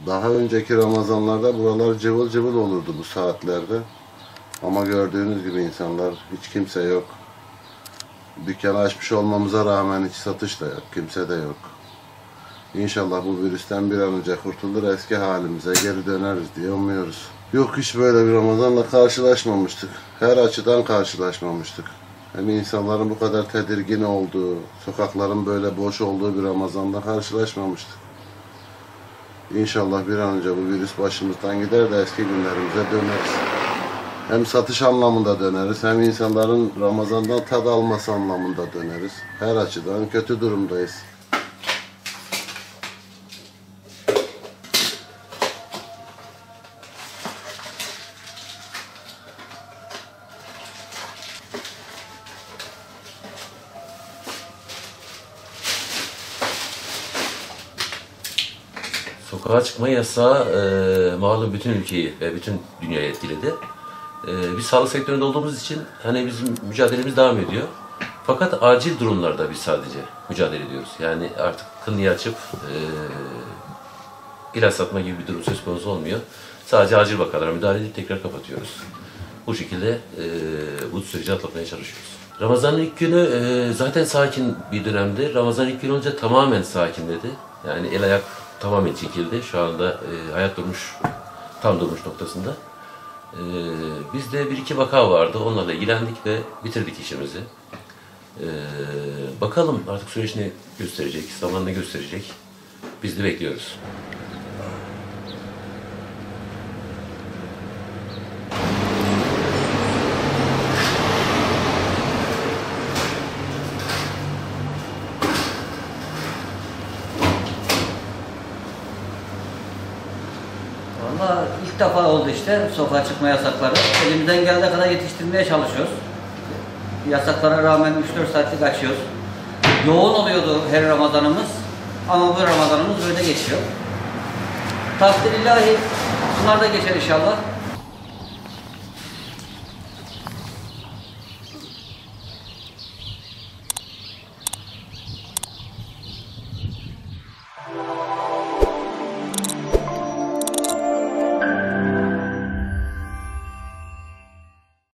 Daha önceki Ramazanlarda buralar cıvıl cıvıl olurdu bu saatlerde. Ama gördüğünüz gibi insanlar, hiç kimse yok. Dükkanı açmış olmamıza rağmen hiç satış da yok, kimse de yok. İnşallah bu virüsten bir an önce kurtulur, eski halimize geri döneriz diye umuyoruz. Yok, hiç böyle bir Ramazanla karşılaşmamıştık. Her açıdan karşılaşmamıştık. Hem insanların bu kadar tedirgin olduğu, sokakların böyle boş olduğu bir Ramazanla karşılaşmamıştık. İnşallah bir an önce bu virüs başımızdan gider de eski günlerimize döneriz. Hem satış anlamında döneriz, hem insanların Ramazan'dan tad alması anlamında döneriz. Her açıdan kötü durumdayız. Sokağa çıkma yasağı malum bütün ülkeyi ve bütün dünyayı etkiledi. Biz sağlık sektöründe olduğumuz için hani bizim mücadelemiz devam ediyor. Fakat acil durumlarda biz sadece mücadele ediyoruz. Yani artık kliniği açıp ilaç satma gibi bir durum söz konusu olmuyor. Sadece acil vakalara müdahale edip tekrar kapatıyoruz. Bu şekilde bu süreci atlatmaya çalışıyoruz. Ramazan'ın ilk günü zaten sakin bir dönemdi. Ramazan ilk gün olunca tamamen sakinledi. Yani el ayak tamamen çekildi. Şu anda hayat durmuş, tam durmuş noktasında. Bizde bir iki vaka vardı. Onlarla ilgilendik ve bitirdik işimizi. Bakalım artık süreç ne gösterecek, zaman ne gösterecek. Biz de bekliyoruz. Valla ilk defa oldu işte sokağa çıkma yasakları. Elimizden geldiği kadar yetiştirmeye çalışıyoruz. Yasaklara rağmen 3-4 saatlik açıyoruz. Yoğun oluyordu her Ramazanımız ama bu Ramazanımız böyle geçiyor. Takdir ilahi bunlar da geçer inşallah.